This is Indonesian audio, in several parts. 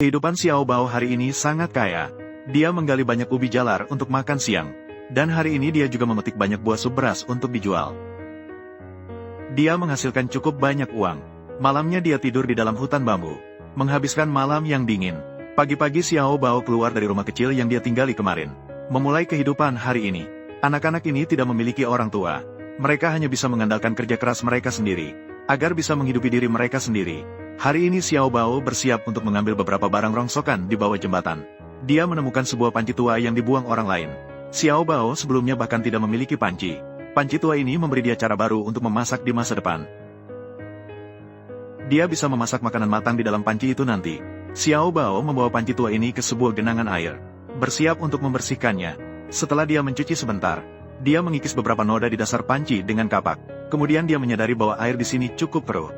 Kehidupan Xiao Bao hari ini sangat kaya. Dia menggali banyak ubi jalar untuk makan siang. Dan hari ini dia juga memetik banyak buah sup beras untuk dijual. Dia menghasilkan cukup banyak uang. Malamnya dia tidur di dalam hutan bambu. Menghabiskan malam yang dingin. Pagi-pagi Xiao Bao keluar dari rumah kecil yang dia tinggali kemarin. Memulai kehidupan hari ini. Anak-anak ini tidak memiliki orang tua. Mereka hanya bisa mengandalkan kerja keras mereka sendiri. Agar bisa menghidupi diri mereka sendiri. Hari ini Xiao Bao bersiap untuk mengambil beberapa barang rongsokan di bawah jembatan. Dia menemukan sebuah panci tua yang dibuang orang lain. Xiao Bao sebelumnya bahkan tidak memiliki panci. Panci tua ini memberi dia cara baru untuk memasak di masa depan. Dia bisa memasak makanan matang di dalam panci itu nanti. Xiao Bao membawa panci tua ini ke sebuah genangan air. Bersiap untuk membersihkannya. Setelah dia mencuci sebentar, dia mengikis beberapa noda di dasar panci dengan kapak. Kemudian dia menyadari bahwa air di sini cukup keruh.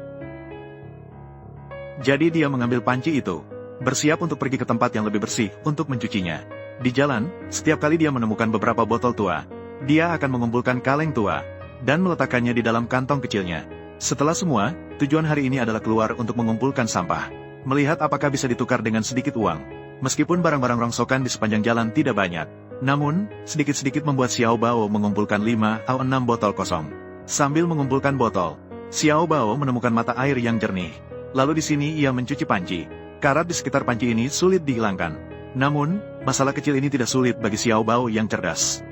Jadi dia mengambil panci itu, bersiap untuk pergi ke tempat yang lebih bersih untuk mencucinya. Di jalan, setiap kali dia menemukan beberapa botol tua, dia akan mengumpulkan kaleng tua, dan meletakkannya di dalam kantong kecilnya. Setelah semua, tujuan hari ini adalah keluar untuk mengumpulkan sampah. Melihat apakah bisa ditukar dengan sedikit uang. Meskipun barang-barang rongsokan di sepanjang jalan tidak banyak, namun, sedikit-sedikit membuat Xiao Bao mengumpulkan 5 atau 6 botol kosong. Sambil mengumpulkan botol, Xiao Bao menemukan mata air yang jernih. Lalu di sini ia mencuci panci. Karat di sekitar panci ini sulit dihilangkan. Namun, masalah kecil ini tidak sulit bagi Xiao Bao yang cerdas.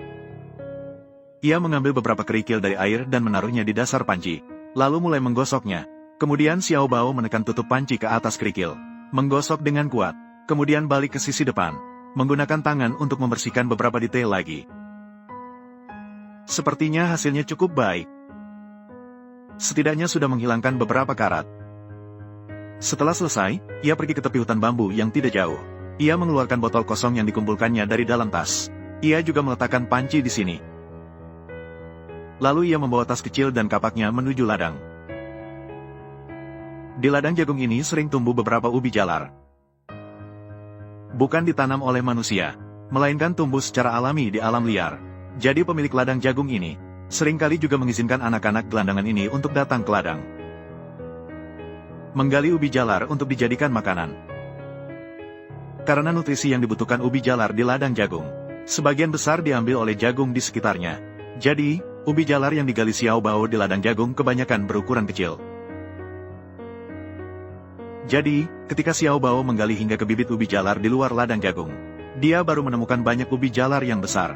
Ia mengambil beberapa kerikil dari air dan menaruhnya di dasar panci. Lalu mulai menggosoknya. Kemudian Xiao Bao menekan tutup panci ke atas kerikil. Menggosok dengan kuat. Kemudian balik ke sisi depan. Menggunakan tangan untuk membersihkan beberapa detail lagi. Sepertinya hasilnya cukup baik. Setidaknya sudah menghilangkan beberapa karat. Setelah selesai, ia pergi ke tepi hutan bambu yang tidak jauh. Ia mengeluarkan botol kosong yang dikumpulkannya dari dalam tas. Ia juga meletakkan panci di sini. Lalu ia membawa tas kecil dan kapaknya menuju ladang. Di ladang jagung ini sering tumbuh beberapa ubi jalar. Bukan ditanam oleh manusia, melainkan tumbuh secara alami di alam liar. Jadi pemilik ladang jagung ini, seringkali juga mengizinkan anak-anak gelandangan ini untuk datang ke ladang. Menggali ubi jalar untuk dijadikan makanan. Karena nutrisi yang dibutuhkan ubi jalar di ladang jagung, sebagian besar diambil oleh jagung di sekitarnya. Jadi, ubi jalar yang digali Xiao Bao di ladang jagung kebanyakan berukuran kecil. Jadi, ketika Xiao Bao menggali hingga ke bibit ubi jalar di luar ladang jagung, dia baru menemukan banyak ubi jalar yang besar.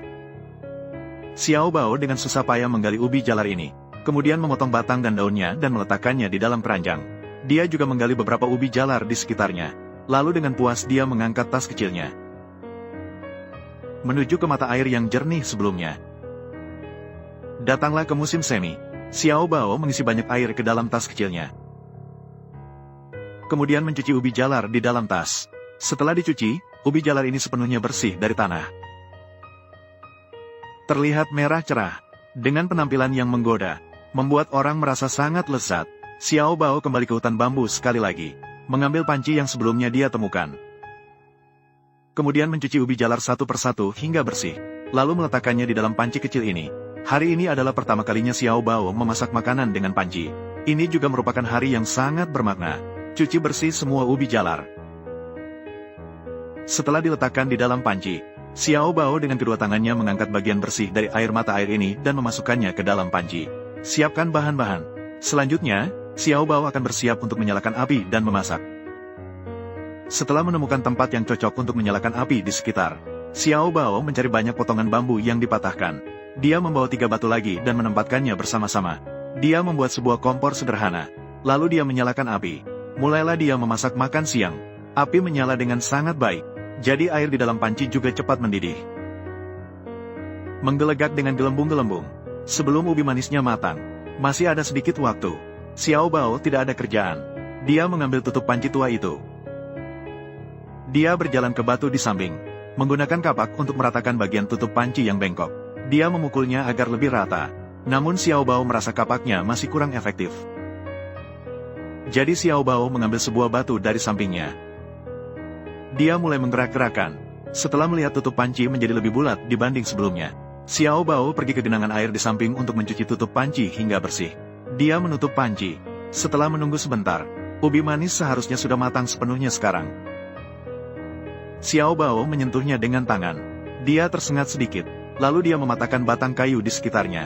Xiao Bao dengan susah payah menggali ubi jalar ini, kemudian memotong batang dan daunnya dan meletakkannya di dalam keranjang. Dia juga menggali beberapa ubi jalar di sekitarnya. Lalu dengan puas dia mengangkat tas kecilnya. Menuju ke mata air yang jernih sebelumnya. Datanglah ke musim semi. Xiao Bao mengisi banyak air ke dalam tas kecilnya. Kemudian mencuci ubi jalar di dalam tas. Setelah dicuci, ubi jalar ini sepenuhnya bersih dari tanah. Terlihat merah cerah. Dengan penampilan yang menggoda, membuat orang merasa sangat lezat. Xiao Bao kembali ke hutan bambu sekali lagi, mengambil panci yang sebelumnya dia temukan. Kemudian mencuci ubi jalar satu persatu hingga bersih, lalu meletakkannya di dalam panci kecil ini. Hari ini adalah pertama kalinya Xiao Bao memasak makanan dengan panci. Ini juga merupakan hari yang sangat bermakna. Cuci bersih semua ubi jalar. Setelah diletakkan di dalam panci, Xiao Bao dengan kedua tangannya mengangkat bagian bersih dari air mata air ini dan memasukkannya ke dalam panci. Siapkan bahan-bahan. Selanjutnya, Xiao Bao akan bersiap untuk menyalakan api dan memasak. Setelah menemukan tempat yang cocok untuk menyalakan api di sekitar, Xiao Bao mencari banyak potongan bambu yang dipatahkan. Dia membawa 3 batu lagi dan menempatkannya bersama-sama. Dia membuat sebuah kompor sederhana. Lalu dia menyalakan api. Mulailah dia memasak makan siang. Api menyala dengan sangat baik. Jadi air di dalam panci juga cepat mendidih. Menggelegak dengan gelembung-gelembung. Sebelum ubi manisnya matang, masih ada sedikit waktu. Xiao Bao tidak ada kerjaan. Dia mengambil tutup panci tua itu. Dia berjalan ke batu di samping, menggunakan kapak untuk meratakan bagian tutup panci yang bengkok. Dia memukulnya agar lebih rata. Namun Xiao Bao merasa kapaknya masih kurang efektif. Jadi Xiao Bao mengambil sebuah batu dari sampingnya. Dia mulai menggerak-gerakan. Setelah melihat tutup panci menjadi lebih bulat dibanding sebelumnya, Xiao Bao pergi ke genangan air di samping untuk mencuci tutup panci hingga bersih. Dia menutup panci. Setelah menunggu sebentar, ubi manis seharusnya sudah matang sepenuhnya sekarang. Xiao Bao menyentuhnya dengan tangan. Dia tersengat sedikit, lalu dia mematahkan batang kayu di sekitarnya.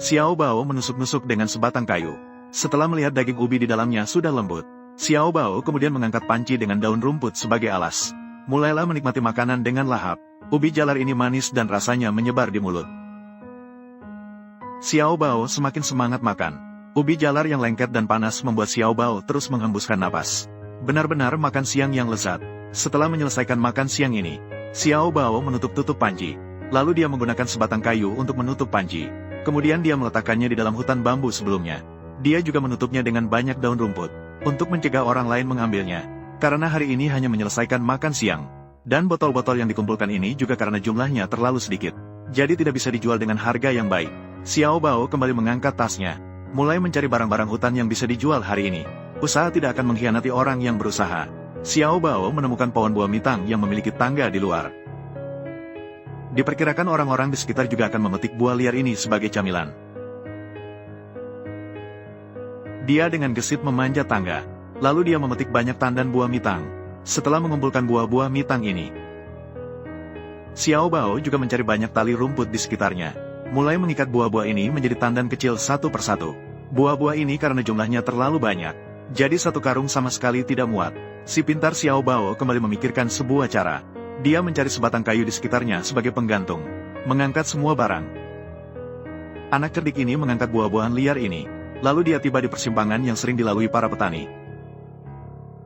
Xiao Bao menusuk-nusuk dengan sebatang kayu. Setelah melihat daging ubi di dalamnya sudah lembut, Xiao Bao kemudian mengangkat panci dengan daun rumput sebagai alas. Mulailah menikmati makanan dengan lahap. Ubi jalar ini manis dan rasanya menyebar di mulut. Xiao Bao semakin semangat makan. Ubi jalar yang lengket dan panas membuat Xiao Bao terus menghembuskan napas. Benar-benar makan siang yang lezat. Setelah menyelesaikan makan siang ini, Xiao Bao menutup-tutup panci. Lalu dia menggunakan sebatang kayu untuk menutup panci. Kemudian dia meletakkannya di dalam hutan bambu sebelumnya. Dia juga menutupnya dengan banyak daun rumput, untuk mencegah orang lain mengambilnya. Karena hari ini hanya menyelesaikan makan siang. Dan botol-botol yang dikumpulkan ini juga karena jumlahnya terlalu sedikit. Jadi tidak bisa dijual dengan harga yang baik. Xiao Bao kembali mengangkat tasnya. Mulai mencari barang-barang hutan yang bisa dijual hari ini. Usaha tidak akan mengkhianati orang yang berusaha. Xiao Bao menemukan pohon buah mitang yang memiliki tangga di luar. Diperkirakan orang-orang di sekitar juga akan memetik buah liar ini sebagai camilan. Dia dengan gesit memanjat tangga. Lalu dia memetik banyak tandan buah mitang. Setelah mengumpulkan buah-buah mitang ini, Xiao Bao juga mencari banyak tali rumput di sekitarnya. Mulai mengikat buah-buah ini menjadi tandan kecil satu persatu. Buah-buah ini karena jumlahnya terlalu banyak, jadi satu karung sama sekali tidak muat. Si pintar Xiao Bao kembali memikirkan sebuah cara. Dia mencari sebatang kayu di sekitarnya sebagai penggantung, mengangkat semua barang. Anak cerdik ini mengangkat buah-buahan liar ini, lalu dia tiba di persimpangan yang sering dilalui para petani.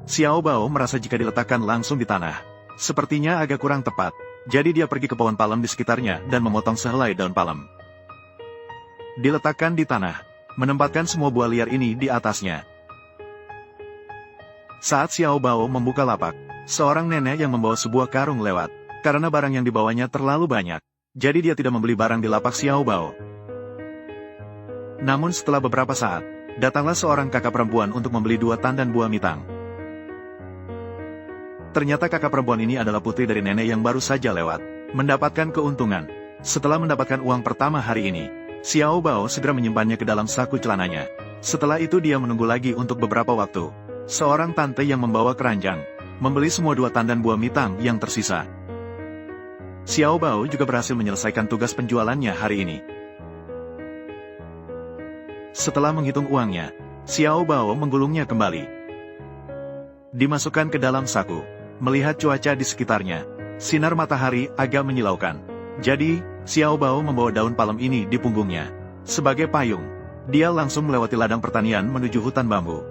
Xiao Bao merasa jika diletakkan langsung di tanah, sepertinya agak kurang tepat. Jadi dia pergi ke pohon palem di sekitarnya dan memotong sehelai daun palem. Diletakkan di tanah, menempatkan semua buah liar ini di atasnya. Saat Xiao Bao membuka lapak, seorang nenek yang membawa sebuah karung lewat. Karena barang yang dibawanya terlalu banyak, jadi dia tidak membeli barang di lapak Xiao Bao. Namun setelah beberapa saat, datanglah seorang kakak perempuan untuk membeli 2 tandan buah mitang. Ternyata kakak perempuan ini adalah putri dari nenek yang baru saja lewat, mendapatkan keuntungan. Setelah mendapatkan uang pertama hari ini, Xiao Bao segera menyimpannya ke dalam saku celananya. Setelah itu dia menunggu lagi untuk beberapa waktu. Seorang tante yang membawa keranjang, membeli semua 2 tandan buah mitang yang tersisa. Xiao Bao juga berhasil menyelesaikan tugas penjualannya hari ini. Setelah menghitung uangnya, Xiao Bao menggulungnya kembali. Dimasukkan ke dalam saku. Melihat cuaca di sekitarnya, sinar matahari agak menyilaukan. Jadi, Xiao Bao membawa daun palem ini di punggungnya. Sebagai payung, dia langsung melewati ladang pertanian menuju hutan bambu.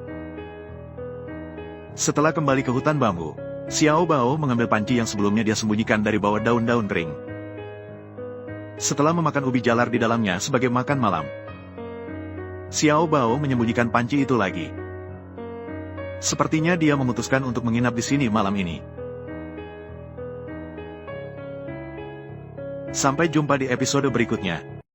Setelah kembali ke hutan bambu, Xiao Bao mengambil panci yang sebelumnya dia sembunyikan dari bawah daun-daun kering. Setelah memakan ubi jalar di dalamnya sebagai makan malam, Xiao Bao menyembunyikan panci itu lagi. Sepertinya dia memutuskan untuk menginap di sini malam ini. Sampai jumpa di episode berikutnya.